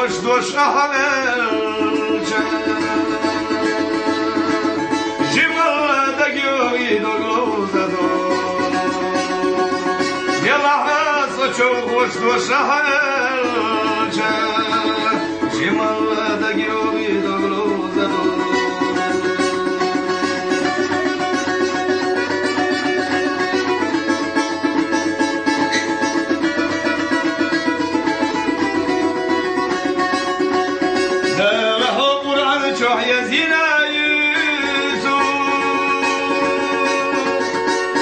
خوش دوش احلجه جمال دگیوی دلوزه دو یلحظ چو خوش دوش احلجه جمال دگیوی دلوزه دو يا زينة يوسف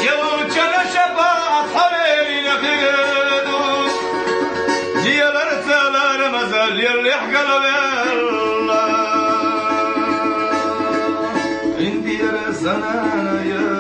يلو كان شفاعة حبيبي نخيدو ديال رسالة مازال يلي حقل بالله عندي رسالة يا